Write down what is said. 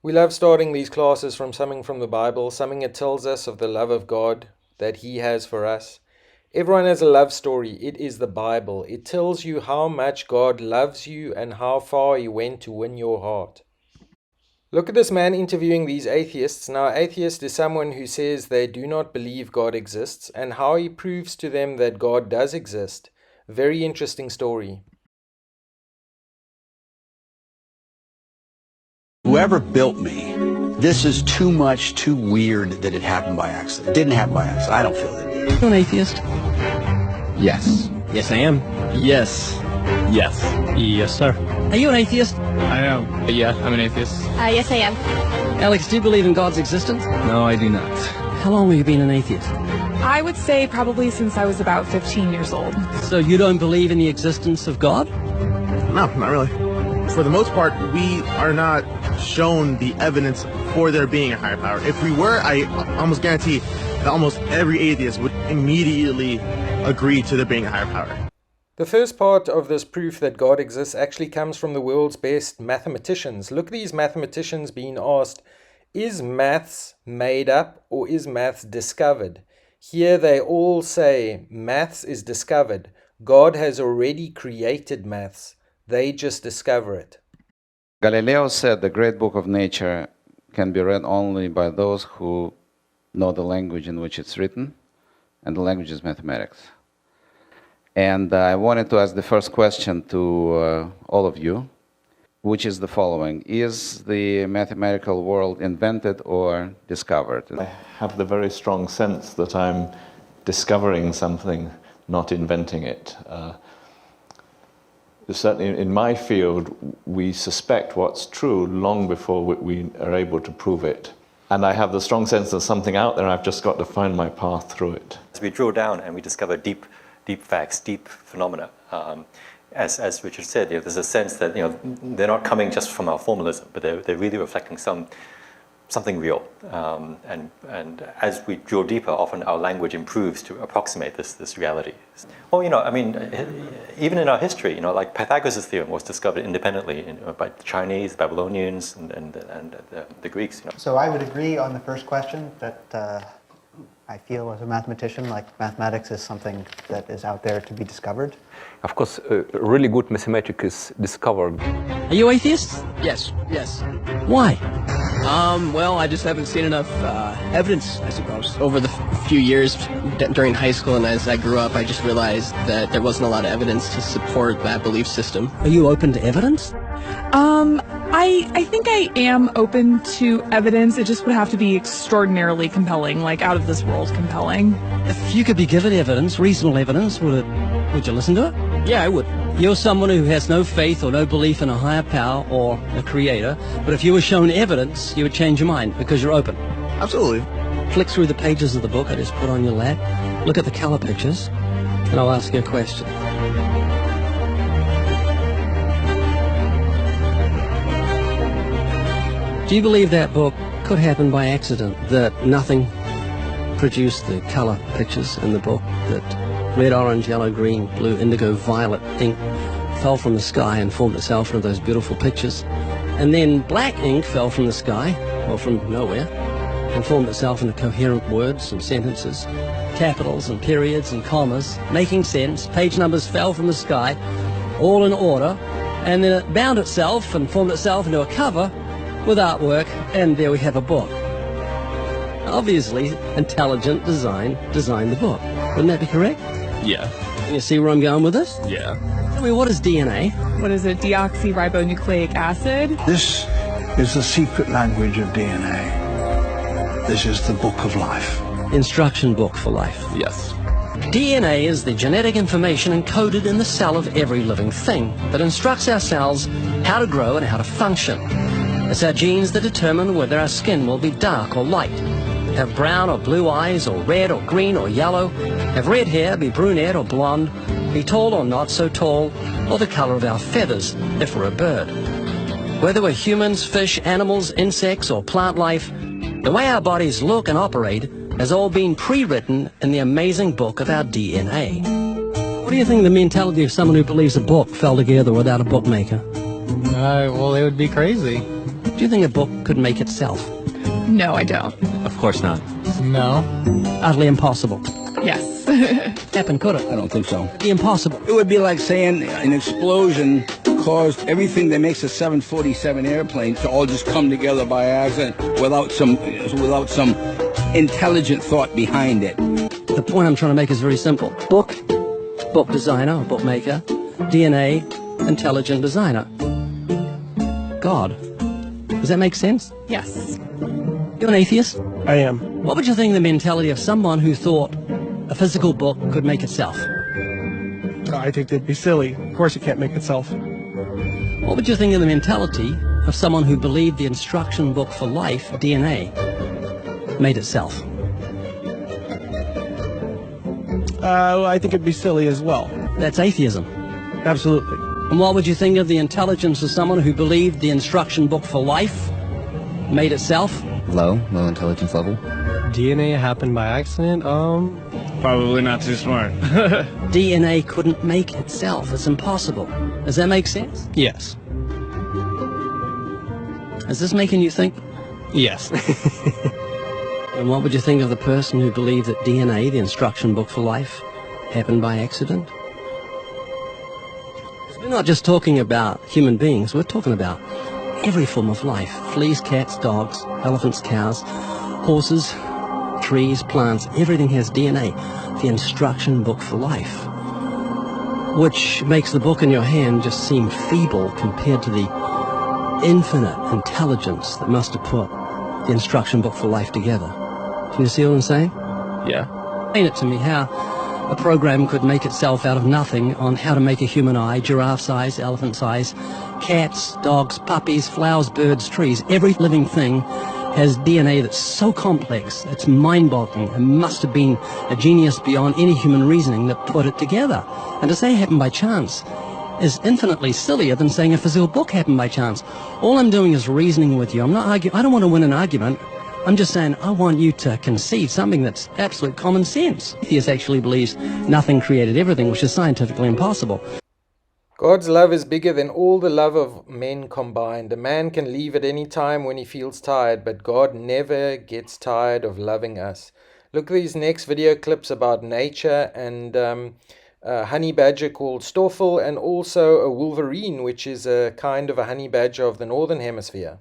We love starting these classes from something from the Bible, something that tells us of the love of God that He has for us. Everyone has a love story. It is the Bible. It tells you how much God loves you and how far He went to win your heart. Look at this man interviewing these atheists. Now, an atheist is someone who says they do not believe God exists, and how he proves to them that God does exist. Very interesting story. Whoever built me, this is too much, too weird that it happened by accident. It didn't happen by accident. I don't feel that. Are you an atheist? Yes. Yes, I am. Yes. Yes. Yes, sir. Are you an atheist? I am. Yeah, I'm an atheist. Yes, I am. Alex, do you believe in God's existence? No, I do not. How long have you been an atheist? I would say probably since I was about 15 years old. So you don't believe in the existence of God? No, not really. For the most part, we are not shown the evidence for there being a higher power. If we were, I almost guarantee that almost every atheist would immediately agree to there being a higher power. The first part of this proof that God exists actually comes from the world's best mathematicians. Look at these mathematicians being asked, is maths made up or is maths discovered? Here they all say maths is discovered. God has already created maths. They just discover it. Galileo said the great book of nature can be read only by those who know the language in which it's written, and the language is mathematics. And I wanted to ask the first question to all of you, which is the following. Is the mathematical world invented or discovered? I have the very strong sense that I'm discovering something, not inventing it. Certainly in my field, we suspect what's true long before we are able to prove it. And I have the strong sense there's something out there, I've just got to find my path through it. As we drill down and we discover deep facts, deep phenomena, as Richard said, there's a sense that they're not coming just from our formalism, but they're really reflecting something real. And as we drill deeper, often our language improves to approximate this reality. Well, even in our history, like Pythagoras' theorem was discovered independently by the Chinese, the Babylonians, and the Greeks. So I would agree on the first question that I feel as a mathematician like mathematics is something that is out there to be discovered. Of course, really good mathematics is discovered. Are you atheist? Yes. Why? Well, I just haven't seen enough evidence, I suppose. Over the few years during high school and as I grew up, I just realized that there wasn't a lot of evidence to support that belief system. Are you open to evidence? I think I am open to evidence. It just would have to be extraordinarily compelling, like out of this world compelling. If you could be given evidence, reasonable evidence, would you listen to it? Yeah, I would. You're someone who has no faith or no belief in a higher power or a creator, but if you were shown evidence, you would change your mind because you're open. Absolutely. Flick through the pages of the book I just put on your lap, look at the color pictures, and I'll ask you a question. Do you believe that book could happen by accident, that nothing produced the color pictures in the book, that red, orange, yellow, green, blue, indigo, violet ink fell from the sky and formed itself into those beautiful pictures, and then black ink fell from the sky, or from nowhere, and formed itself into coherent words and sentences, capitals and periods and commas, making sense, page numbers fell from the sky, all in order, and then it bound itself and formed itself into a cover with artwork, and there we have a book. Obviously, intelligent design designed the book. Wouldn't that be correct? Yeah. Can you see where I'm going with this? Yeah. Tell me, what is DNA? What is it? Deoxyribonucleic acid? This is the secret language of DNA. This is the book of life. Instruction book for life. Yes. DNA is the genetic information encoded in the cell of every living thing that instructs our cells how to grow and how to function. It's our genes that determine whether our skin will be dark or light, have brown or blue eyes, or red or green or yellow, have red hair, be brunette or blonde, be tall or not so tall, or the color of our feathers if we're a bird. Whether we're humans, fish, animals, insects, or plant life, the way our bodies look and operate has all been pre-written in the amazing book of our DNA. What do you think of the mentality of someone who believes a book fell together without a bookmaker? Well, they would be crazy. Do you think a book could make itself? No, I don't. Of course not. No. Utterly impossible. Yes. Happen, could it? I don't think so. Be impossible. It would be like saying an explosion caused everything that makes a 747 airplane to all just come together by accident without some intelligent thought behind it. The point I'm trying to make is very simple. Book designer, bookmaker, DNA, intelligent designer. God. Does that make sense? Yes. You're an atheist? I am. What would you think of the mentality of someone who thought a physical book could make itself? I think they'd be silly. Of course it can't make itself. What would you think of the mentality of someone who believed the instruction book for life, DNA, made itself? I think it'd be silly as well. That's atheism. Absolutely. And what would you think of the intelligence of someone who believed the instruction book for life made itself? Low intelligence level. DNA happened by accident? Probably not too smart. DNA couldn't make itself. It's impossible. Does that make sense? Yes. Is this making you think? Yes. And what would you think of the person who believed that DNA, the instruction book for life, happened by accident? We're not just talking about human beings, we're talking about every form of life. Fleas, cats, dogs, elephants, cows, horses, trees, plants, everything has DNA, the instruction book for life, which makes the book in your hand just seem feeble compared to the infinite intelligence that must have put the instruction book for life together. Can you see what I'm saying? Yeah. Explain it to me how a program could make itself out of nothing on how to make a human eye, giraffe size, elephant size, cats, dogs, puppies, flowers, birds, trees. Every living thing has DNA that's so complex, it's mind-boggling. It must have been a genius beyond any human reasoning that put it together. And to say it happened by chance is infinitely sillier than saying a physical book happened by chance. All I'm doing is reasoning with you. I'm not arguing. I don't want to win an argument. I'm just saying I want you to concede something that's absolute common sense. Atheist actually believes nothing created everything, which is scientifically impossible. God's love is bigger than all the love of men combined. A man can leave at any time when he feels tired, but God never gets tired of loving us. Look at these next video clips about nature and a honey badger called Stoffel, and also a wolverine, which is a kind of a honey badger of the northern hemisphere.